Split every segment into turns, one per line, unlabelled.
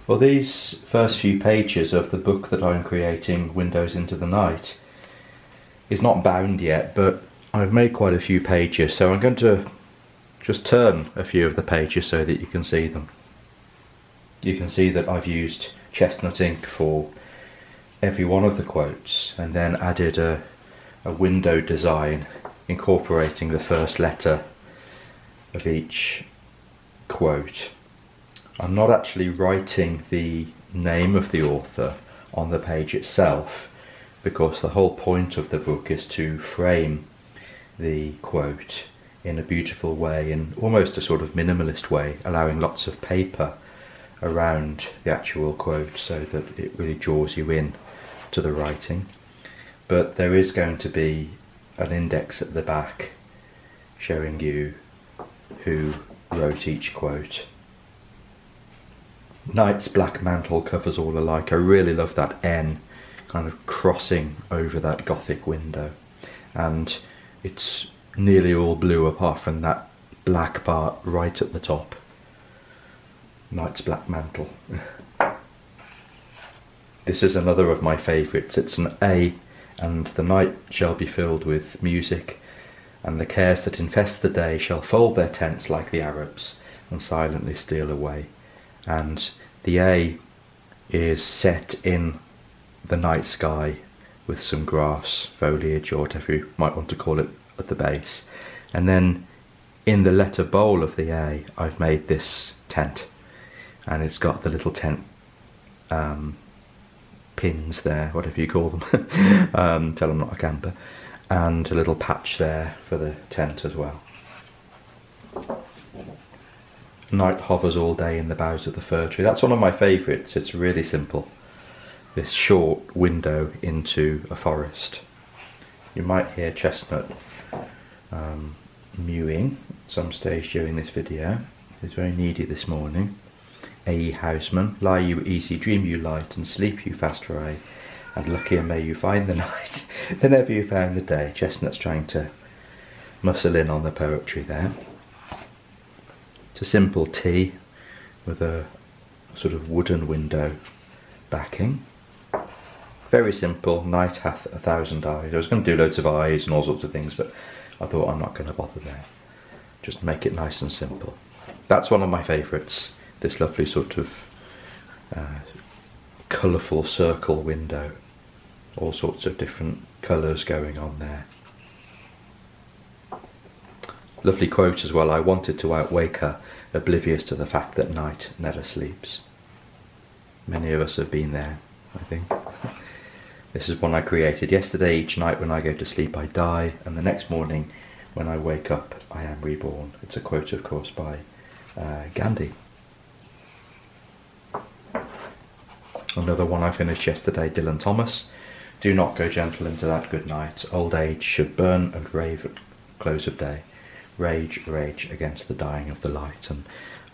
Well, these first few pages of the book that I'm creating, Windows into the Night, is not bound yet, but I've made quite a few pages, so I'm going to just turn a few of the pages so that you can see them. You can see that I've used chestnut ink for every one of the quotes, and then added a window design incorporating the first letter of each quote. I'm not actually writing the name of the author on the page itself, because the whole point of the book is to frame the quote in a beautiful way, in almost a sort of minimalist way, allowing lots of paper around the actual quote so that it really draws you in to the writing. But there is going to be an index at the back showing you who wrote each quote. Night's black mantle covers all alike. I really love that N kind of crossing over that Gothic window, and it's nearly all blue apart from that black part right at the top. Night's black mantle. This is another of my favourites. It's an A, and the night shall be filled with music, and the cares that infest the day shall fold their tents like the Arabs and silently steal away. And the A is set in the night sky with some grass, foliage, or whatever you might want to call it, at the base. And then in the letter bowl of the A, I've made this tent, and it's got the little tent pins there, whatever you call them, tell I'm not a camper, and a little patch there for the tent as well. Night hovers all day in the boughs of the fir tree. That's one of my favourites. It's really simple. This short window into a forest. You might hear Chestnut mewing at some stage during this video. He's very needy this morning. A houseman, lie you easy, dream you light, and sleep you fast ray, and luckier may you find the night than ever you found the day. Chestnut's trying to muscle in on the poetry there. It's a simple T with a sort of wooden window backing. Very simple. Night hath 1,000 eyes. I was going to do loads of eyes and all sorts of things, but I thought I'm not going to bother there. Just make it nice and simple. That's one of my favourites. This lovely sort of colourful circle window. All sorts of different colours going on there. Lovely quote as well. I wanted to outwake her, oblivious to the fact that night never sleeps. Many of us have been there, I think. This is one I created yesterday. Each night when I go to sleep I die, and the next morning when I wake up I am reborn. It's a quote, of course, by Gandhi. Another one I finished yesterday, Dylan Thomas. Do not go gentle into that good night. Old age should burn and rave at close of day. Rage, rage against the dying of the light. And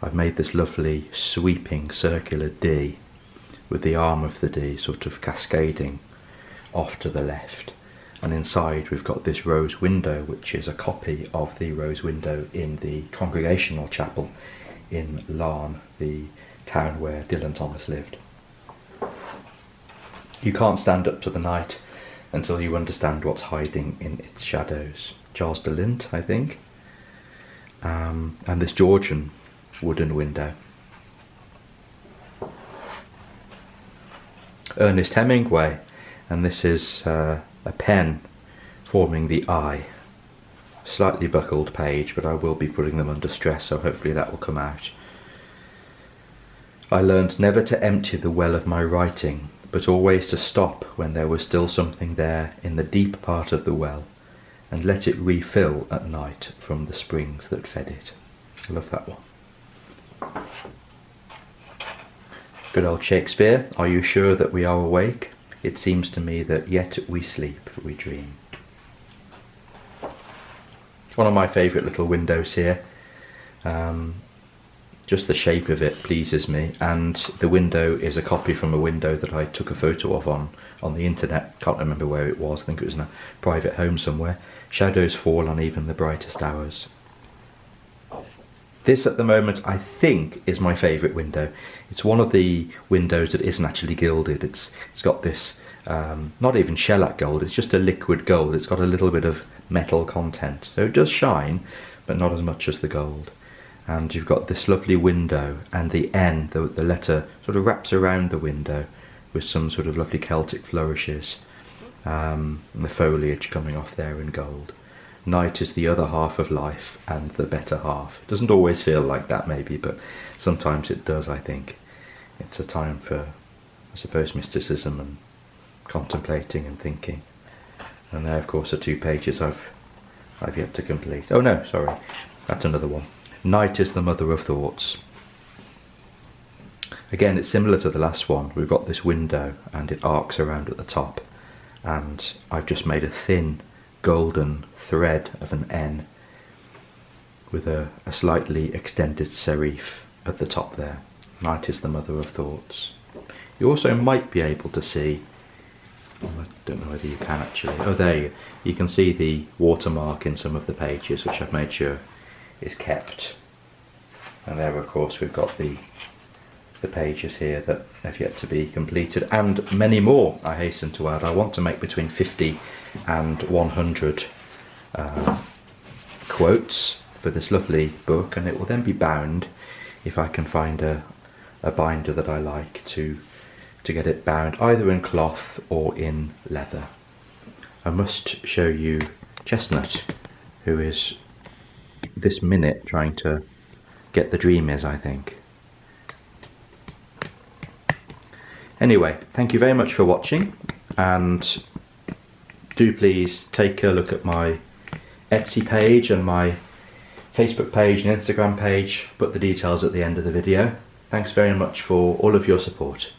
I've made this lovely sweeping circular D with the arm of the D sort of cascading off to the left. And inside we've got this rose window, which is a copy of the rose window in the Congregational Chapel in Larne, the town where Dylan Thomas lived. You can't stand up to the night until you understand what's hiding in its shadows. Charles de Lint, I think. And this Georgian wooden window. Ernest Hemingway, and this is a pen forming the I. Slightly buckled page, but I will be putting them under stress, so hopefully that will come out. I learned never to empty the well of my writing, but always to stop when there was still something there in the deep part of the well, and let it refill at night from the springs that fed it. I love that one. Good old Shakespeare. Are you sure that we are awake? It seems to me that yet we sleep, we dream. It's one of my favourite little windows here. Just the shape of it pleases me, and the window is a copy from a window that I took a photo of on the internet. Can't remember where it was. I think it was in a private home somewhere. Shadows fall on even the brightest hours. This at the moment I think is my favourite window. It's one of the windows that isn't actually gilded. It's got this, not even shellac gold, it's just a liquid gold. It's got a little bit of metal content. So it does shine, but not as much as the gold. And you've got this lovely window, and the N, the letter, sort of wraps around the window with some sort of lovely Celtic flourishes. And the foliage coming off there in gold. Night is the other half of life and the better half. It doesn't always feel like that maybe, but sometimes it does, I think. It's a time for, I suppose, mysticism and contemplating and thinking. And there of course are 2 pages I've yet to complete. Oh no, sorry, that's another one. Night is the mother of thoughts. Again, it's similar to the last one. We've got this window and it arcs around at the top, and I've just made a thin golden thread of an N with a slightly extended serif at the top there. Night is the mother of thoughts. You also might be able to see, I don't know whether you can actually, oh there you can see the watermark in some of the pages, which I've made sure is kept. And there of course we've got the pages here that have yet to be completed, and many more, I hasten to add. I want to make between 50 and 100 quotes for this lovely book, and it will then be bound if I can find a binder that I like to get it bound either in cloth or in leather. I must show you Chestnut, who is this minute trying to get the dream is, I think. Anyway, thank you very much for watching, and do please take a look at my Etsy page and my Facebook page and Instagram page. Put the details at the end of the video. Thanks very much for all of your support.